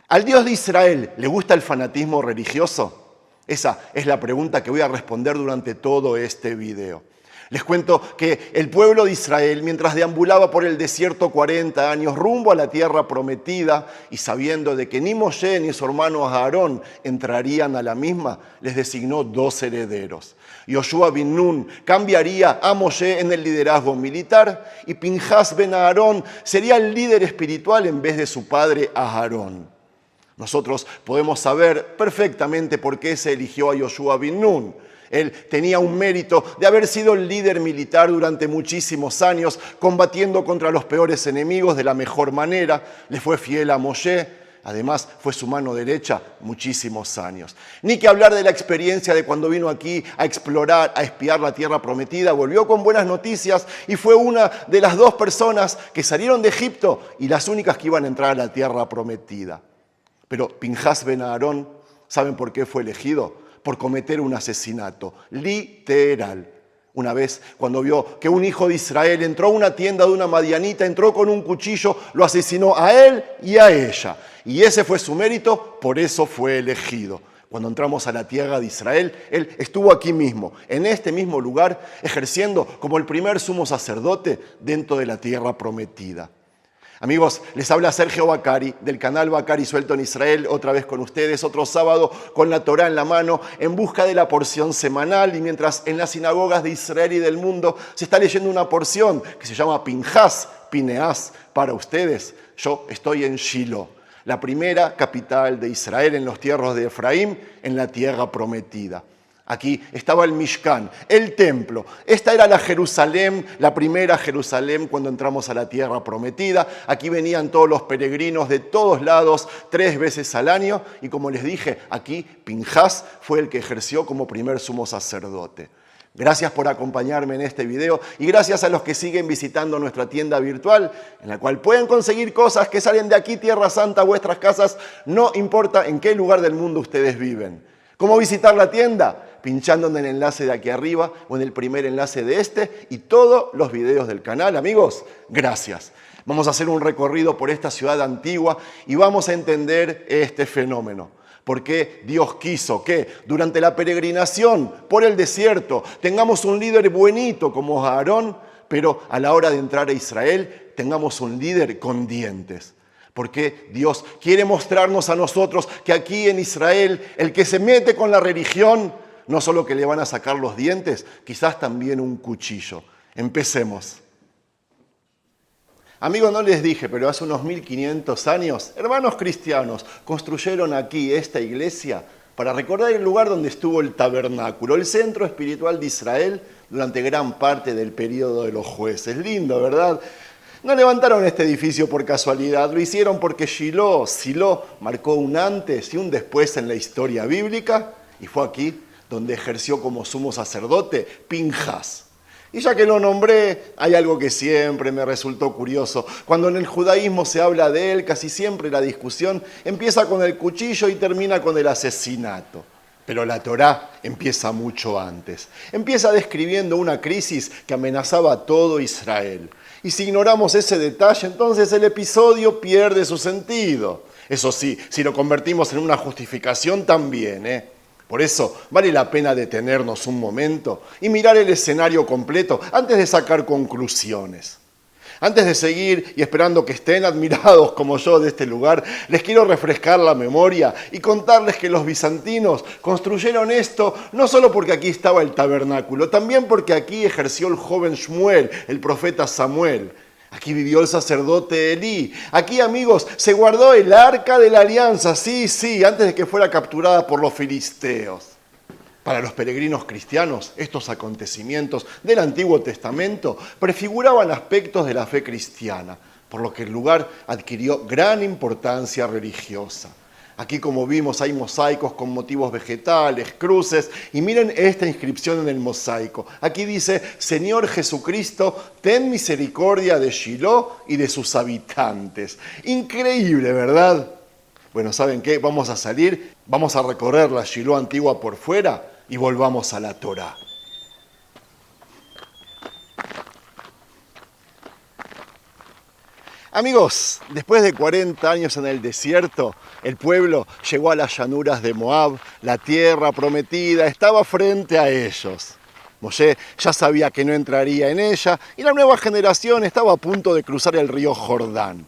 ¿Al Dios de Israel le gusta el fanatismo religioso? Esa es la pregunta que voy a responder durante todo este video. Les cuento que el pueblo de Israel, mientras deambulaba por el desierto 40 años rumbo a la tierra prometida y sabiendo de que ni Moshe ni su hermano Aarón entrarían a la misma, les designó 2 herederos. Yoshua bin Nun cambiaría a Moshe en el liderazgo militar y Pinhas ben Aarón sería el líder espiritual en vez de su padre Aarón. Nosotros podemos saber perfectamente por qué se eligió a Yoshua bin Nun. Él tenía un mérito de haber sido el líder militar durante muchísimos años, combatiendo contra los peores enemigos de la mejor manera. Le fue fiel a Moshe, además fue su mano derecha muchísimos años. Ni que hablar de la experiencia de cuando vino aquí a explorar, a espiar la tierra prometida, volvió con buenas noticias y fue una de las 2 personas que salieron de Egipto y las únicas que iban a entrar a la tierra prometida. Pero Pinhas ben Aarón, ¿saben por qué fue elegido? Por cometer un asesinato, literal. Una vez, cuando vio que un hijo de Israel entró a una tienda de una madianita, entró con un cuchillo, lo asesinó a él y a ella. Y ese fue su mérito, por eso fue elegido. Cuando entramos a la tierra de Israel, él estuvo aquí mismo, en este mismo lugar, ejerciendo como el primer sumo sacerdote dentro de la tierra prometida. Amigos, les habla Sergio Bacari del canal Bacari Suelto en Israel, otra vez con ustedes, otro sábado con la Torá en la mano, en busca de la porción semanal, y mientras en las sinagogas de Israel y del mundo se está leyendo una porción que se llama Pinhas, Pineás, para ustedes, yo estoy en Shiloh, la primera capital de Israel en los tierras de Efraín, en la tierra prometida. Aquí estaba el Mishkan, el templo. Esta era la Jerusalén, la primera Jerusalén cuando entramos a la tierra prometida. Aquí venían todos los peregrinos de todos lados 3 veces al año. Y como les dije, aquí Pinhas fue el que ejerció como primer sumo sacerdote. Gracias por acompañarme en este video y gracias a los que siguen visitando nuestra tienda virtual, en la cual pueden conseguir cosas que salen de aquí, Tierra Santa, a vuestras casas, no importa en qué lugar del mundo ustedes viven. ¿Cómo visitar la tienda? Pinchando en el enlace de aquí arriba o en el primer enlace de este y todos los videos del canal. Amigos, gracias. Vamos a hacer un recorrido por esta ciudad antigua y vamos a entender este fenómeno. ¿Por qué Dios quiso que durante la peregrinación por el desierto tengamos un líder buenito como Aarón, pero a la hora de entrar a Israel tengamos un líder con dientes? Porque Dios quiere mostrarnos a nosotros que aquí en Israel el que se mete con la religión, no solo que le van a sacar los dientes, quizás también un cuchillo. Empecemos. Amigos, no les dije, pero hace unos 1500 años, hermanos cristianos construyeron aquí esta iglesia para recordar el lugar donde estuvo el tabernáculo, el centro espiritual de Israel durante gran parte del período de los jueces. Lindo, ¿verdad? No levantaron este edificio por casualidad, lo hicieron porque Silo marcó un antes y un después en la historia bíblica y fue aquí donde ejerció como sumo sacerdote Pinhas. Y ya que lo nombré, hay algo que siempre me resultó curioso. Cuando en el judaísmo se habla de él, casi siempre la discusión empieza con el cuchillo y termina con el asesinato. Pero la Torá empieza mucho antes. Empieza describiendo una crisis que amenazaba a todo Israel. Y si ignoramos ese detalle, entonces el episodio pierde su sentido. Eso sí, si lo convertimos en una justificación también, Por eso vale la pena detenernos un momento y mirar el escenario completo antes de sacar conclusiones. Antes de seguir y esperando que estén admirados como yo de este lugar, les quiero refrescar la memoria y contarles que los bizantinos construyeron esto no solo porque aquí estaba el tabernáculo, también porque aquí ejerció el joven Shmuel, el profeta Samuel. Aquí vivió el sacerdote Elí. Aquí, amigos, se guardó el arca de la alianza, sí, antes de que fuera capturada por los filisteos. Para los peregrinos cristianos, estos acontecimientos del Antiguo Testamento prefiguraban aspectos de la fe cristiana, por lo que el lugar adquirió gran importancia religiosa. Aquí, como vimos, hay mosaicos con motivos vegetales, cruces, y miren esta inscripción en el mosaico. Aquí dice, Señor Jesucristo, ten misericordia de Shiloh y de sus habitantes. Increíble, ¿verdad? Bueno, ¿saben qué? Vamos a salir, vamos a recorrer la Shiloh antigua por fuera y volvamos a la Torá. Amigos, después de 40 años en el desierto, el pueblo llegó a las llanuras de Moab, la tierra prometida estaba frente a ellos. Moshe ya sabía que no entraría en ella y la nueva generación estaba a punto de cruzar el río Jordán.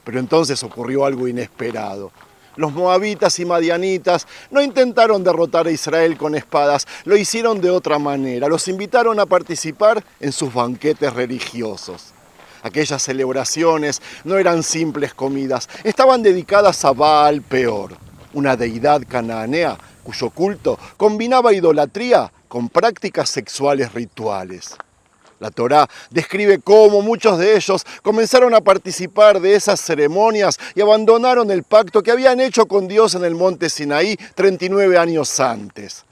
Pero entonces ocurrió algo inesperado. Los moabitas y madianitas no intentaron derrotar a Israel con espadas, lo hicieron de otra manera. Los invitaron a participar en sus banquetes religiosos. Aquellas celebraciones no eran simples comidas, estaban dedicadas a Baal Peor, una deidad canaanea cuyo culto combinaba idolatría con prácticas sexuales rituales. La Torá describe cómo muchos de ellos comenzaron a participar de esas ceremonias y abandonaron el pacto que habían hecho con Dios en el monte Sinaí 39 años antes.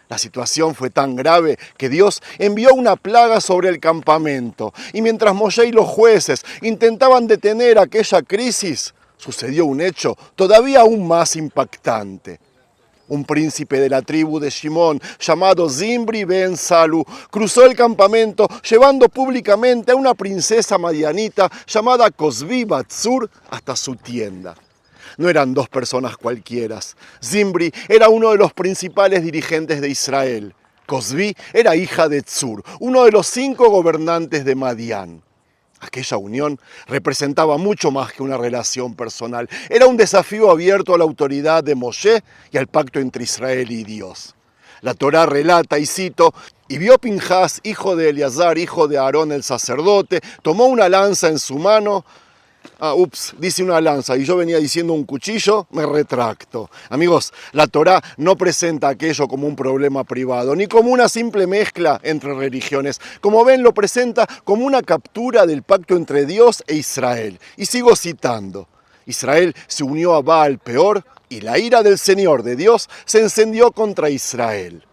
La situación fue tan grave que Dios envió una plaga sobre el campamento y mientras Moshe y los jueces intentaban detener aquella crisis, sucedió un hecho todavía aún más impactante. Un príncipe de la tribu de Shimón, llamado Zimbri ben Salu, cruzó el campamento llevando públicamente a una princesa madianita llamada Cosbi Batsur hasta su tienda. No eran dos personas cualquiera. Zimbri era uno de los principales dirigentes de Israel. Cosbi era hija de Tzur, uno de los 5 gobernantes de Madián. Aquella unión representaba mucho más que una relación personal. Era un desafío abierto a la autoridad de Moshe y al pacto entre Israel y Dios. La Torá relata, y cito, «Y vio Pinhas, hijo de Eleazar, hijo de Aarón el sacerdote, tomó una lanza en su mano». Dice una lanza y yo venía diciendo un cuchillo, me retracto. Amigos, la Torá no presenta aquello como un problema privado, ni como una simple mezcla entre religiones. Como ven, lo presenta como una captura del pacto entre Dios e Israel. Y sigo citando. Israel se unió a Baal Peor y la ira del Señor de Dios se encendió contra Israel.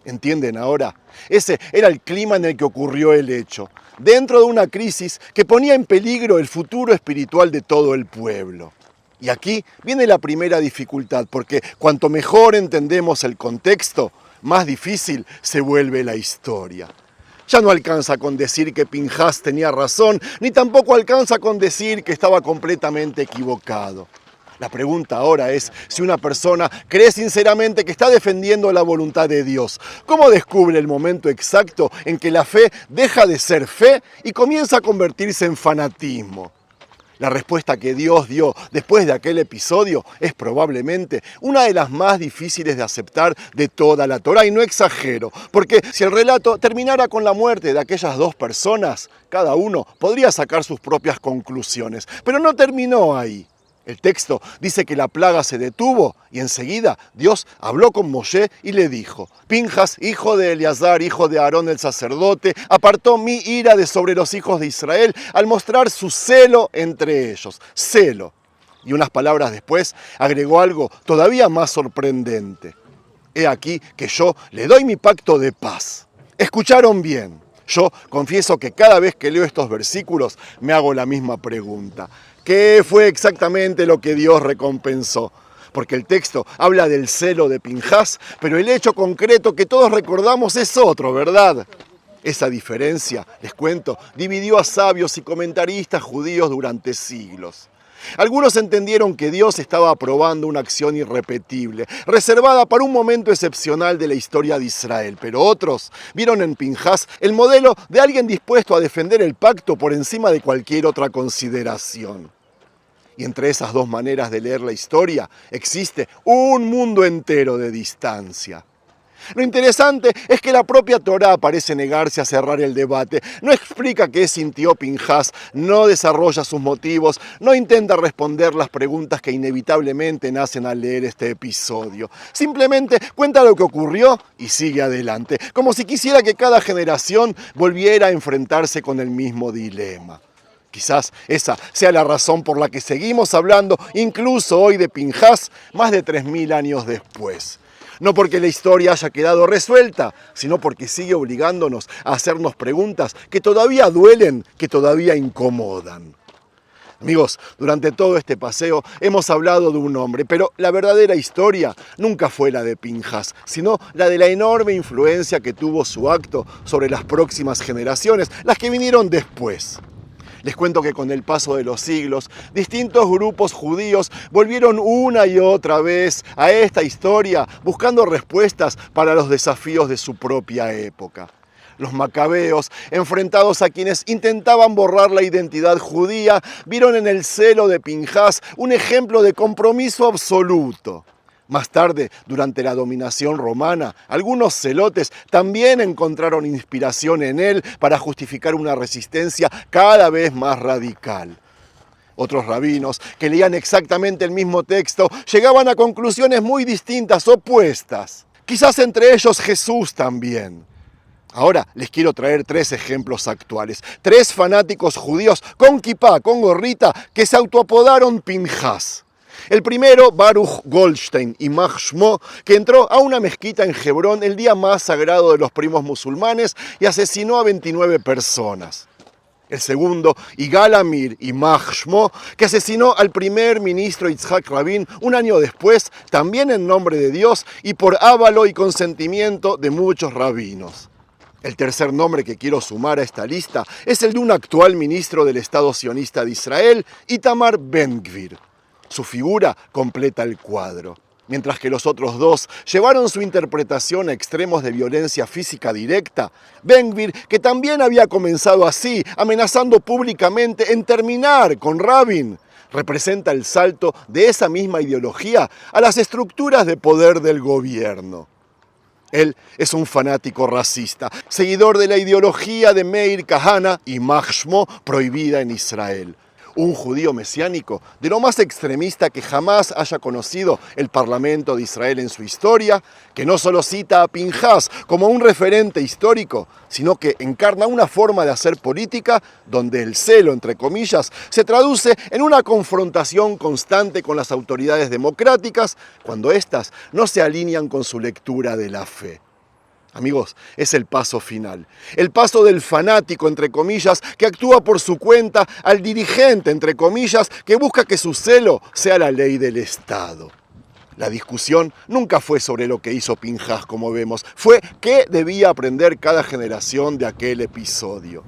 ¿Entienden ahora? Ese era el clima en el que ocurrió el hecho, dentro de una crisis que ponía en peligro el futuro espiritual de todo el pueblo. Y aquí viene la primera dificultad, porque cuanto mejor entendemos el contexto, más difícil se vuelve la historia. Ya no alcanza con decir que Pinhas tenía razón, ni tampoco alcanza con decir que estaba completamente equivocado. La pregunta ahora es si una persona cree sinceramente que está defendiendo la voluntad de Dios. ¿Cómo descubre el momento exacto en que la fe deja de ser fe y comienza a convertirse en fanatismo? La respuesta que Dios dio después de aquel episodio es probablemente una de las más difíciles de aceptar de toda la Torá, y no exagero, porque si el relato terminara con la muerte de aquellas 2 personas, cada uno podría sacar sus propias conclusiones, pero no terminó ahí. El texto dice que la plaga se detuvo y enseguida Dios habló con Moshe y le dijo: Pinhas, hijo de Eleazar, hijo de Aarón el sacerdote, apartó mi ira de sobre los hijos de Israel al mostrar su celo entre ellos. Celo. Y unas palabras después agregó algo todavía más sorprendente. He aquí que yo le doy mi pacto de paz. ¿Escucharon bien? Yo confieso que cada vez que leo estos versículos me hago la misma pregunta. ¿Qué fue exactamente lo que Dios recompensó? Porque el texto habla del celo de Pinhas, pero el hecho concreto que todos recordamos es otro, ¿verdad? Esa diferencia, les cuento, dividió a sabios y comentaristas judíos durante siglos. Algunos entendieron que Dios estaba aprobando una acción irrepetible, reservada para un momento excepcional de la historia de Israel, pero otros vieron en Pinhas el modelo de alguien dispuesto a defender el pacto por encima de cualquier otra consideración. Y entre esas 2 maneras de leer la historia existe un mundo entero de distancia. Lo interesante es que la propia Torá parece negarse a cerrar el debate. No explica qué sintió Pinhas, no desarrolla sus motivos, no intenta responder las preguntas que inevitablemente nacen al leer este episodio. Simplemente cuenta lo que ocurrió y sigue adelante, como si quisiera que cada generación volviera a enfrentarse con el mismo dilema. Quizás esa sea la razón por la que seguimos hablando, incluso hoy, de Pinhas, más de 3000 años después. No porque la historia haya quedado resuelta, sino porque sigue obligándonos a hacernos preguntas que todavía duelen, que todavía incomodan. Amigos, durante todo este paseo hemos hablado de un hombre, pero la verdadera historia nunca fue la de Pinhas, sino la de la enorme influencia que tuvo su acto sobre las próximas generaciones, las que vinieron después. Les cuento que con el paso de los siglos, distintos grupos judíos volvieron una y otra vez a esta historia buscando respuestas para los desafíos de su propia época. Los macabeos, enfrentados a quienes intentaban borrar la identidad judía, vieron en el celo de Pinjás un ejemplo de compromiso absoluto. Más tarde, durante la dominación romana, algunos celotes también encontraron inspiración en él para justificar una resistencia cada vez más radical. Otros rabinos, que leían exactamente el mismo texto, llegaban a conclusiones muy distintas, opuestas. Quizás entre ellos Jesús también. Ahora les quiero traer 3 ejemplos actuales. 3 fanáticos judíos con kipá, con gorrita, que se autoapodaron Pinjás. El primero, Baruch Goldstein, Imaj Shmo, que entró a una mezquita en Hebrón el día más sagrado de los primos musulmanes y asesinó a 29 personas. El segundo, Igal Amir, Imaj Shmo, que asesinó al primer ministro Yitzhak Rabin un año después, también en nombre de Dios y por ávalo y consentimiento de muchos rabinos. El tercer nombre que quiero sumar a esta lista es el de un actual ministro del Estado sionista de Israel, Itamar Ben-Gvir. Su figura completa el cuadro. Mientras que los otros 2 llevaron su interpretación a extremos de violencia física directa, Ben-Gvir, que también había comenzado así, amenazando públicamente en terminar con Rabin, representa el salto de esa misma ideología a las estructuras de poder del gobierno. Él es un fanático racista, seguidor de la ideología de Meir Kahana y Imaj Shmo, prohibida en Israel. Un judío mesiánico de lo más extremista que jamás haya conocido el Parlamento de Israel en su historia, que no solo cita a Pinjás como un referente histórico, sino que encarna una forma de hacer política donde el celo, entre comillas, se traduce en una confrontación constante con las autoridades democráticas cuando éstas no se alinean con su lectura de la fe. Amigos, es el paso final. El paso del fanático, entre comillas, que actúa por su cuenta, al dirigente, entre comillas, que busca que su celo sea la ley del Estado. La discusión nunca fue sobre lo que hizo Pinjás, como vemos. Fue qué debía aprender cada generación de aquel episodio.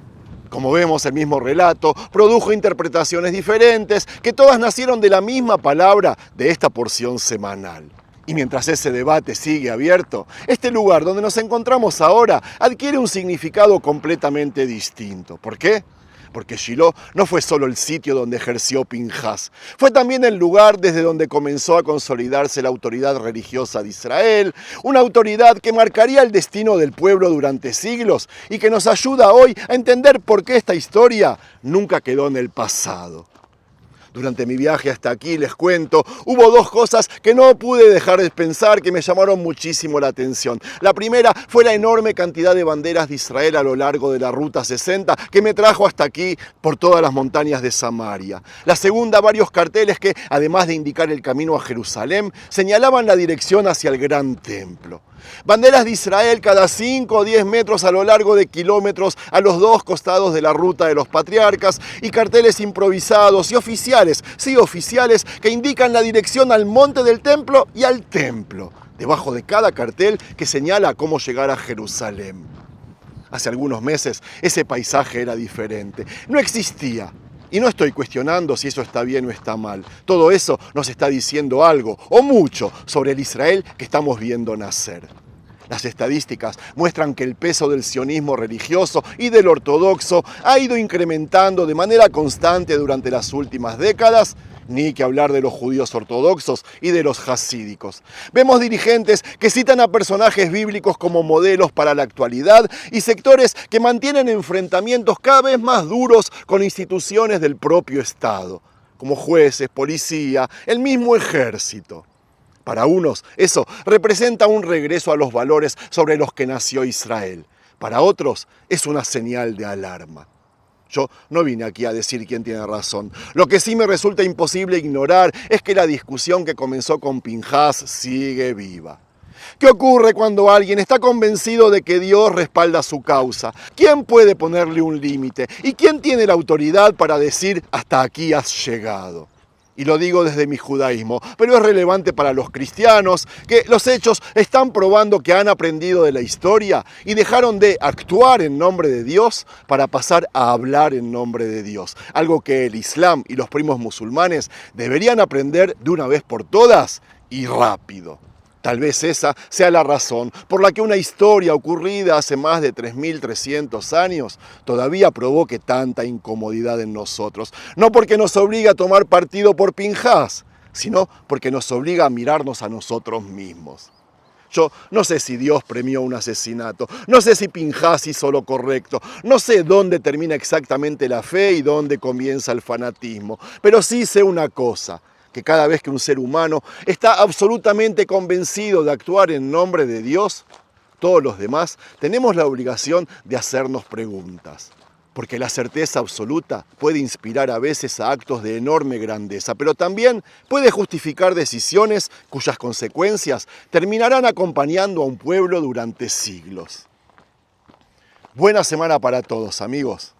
Como vemos, el mismo relato produjo interpretaciones diferentes, que todas nacieron de la misma palabra de esta porción semanal. Y mientras ese debate sigue abierto, este lugar donde nos encontramos ahora adquiere un significado completamente distinto. ¿Por qué? Porque Shiloh no fue solo el sitio donde ejerció Pinjás, fue también el lugar desde donde comenzó a consolidarse la autoridad religiosa de Israel, una autoridad que marcaría el destino del pueblo durante siglos y que nos ayuda hoy a entender por qué esta historia nunca quedó en el pasado. Durante mi viaje hasta aquí, les cuento, hubo 2 cosas que no pude dejar de pensar que me llamaron muchísimo la atención. La primera fue la enorme cantidad de banderas de Israel a lo largo de la Ruta 60 que me trajo hasta aquí por todas las montañas de Samaria. La segunda, varios carteles que, además de indicar el camino a Jerusalén, señalaban la dirección hacia el Gran Templo. Banderas de Israel cada 5 o 10 metros a lo largo de kilómetros a los 2 costados de la ruta de los patriarcas y carteles improvisados y oficiales, sí oficiales, que indican la dirección al monte del templo y al templo, debajo de cada cartel que señala cómo llegar a Jerusalén. Hace algunos meses ese paisaje era diferente, no existía. Y no estoy cuestionando si eso está bien o está mal. Todo eso nos está diciendo algo, o mucho, sobre el Israel que estamos viendo nacer. Las estadísticas muestran que el peso del sionismo religioso y del ortodoxo ha ido incrementando de manera constante durante las últimas décadas, ni que hablar de los judíos ortodoxos y de los hasídicos. Vemos dirigentes que citan a personajes bíblicos como modelos para la actualidad y sectores que mantienen enfrentamientos cada vez más duros con instituciones del propio Estado, como jueces, policía, el mismo ejército. Para unos, eso representa un regreso a los valores sobre los que nació Israel. Para otros, es una señal de alarma. Yo no vine aquí a decir quién tiene razón. Lo que sí me resulta imposible ignorar es que la discusión que comenzó con Pinjás sigue viva. ¿Qué ocurre cuando alguien está convencido de que Dios respalda su causa? ¿Quién puede ponerle un límite? ¿Y quién tiene la autoridad para decir hasta aquí has llegado? Y lo digo desde mi judaísmo, pero es relevante para los cristianos, que los hechos están probando que han aprendido de la historia y dejaron de actuar en nombre de Dios para pasar a hablar en nombre de Dios. Algo que el Islam y los primos musulmanes deberían aprender de una vez por todas y rápido. Tal vez esa sea la razón por la que una historia ocurrida hace más de 3.300 años todavía provoque tanta incomodidad en nosotros. No porque nos obliga a tomar partido por Pinhás, sino porque nos obliga a mirarnos a nosotros mismos. Yo no sé si Dios premió un asesinato, no sé si Pinhás hizo lo correcto, no sé dónde termina exactamente la fe y dónde comienza el fanatismo, pero sí sé una cosa, que cada vez que un ser humano está absolutamente convencido de actuar en nombre de Dios, todos los demás tenemos la obligación de hacernos preguntas. Porque la certeza absoluta puede inspirar a veces a actos de enorme grandeza, pero también puede justificar decisiones cuyas consecuencias terminarán acompañando a un pueblo durante siglos. Buena semana para todos, amigos.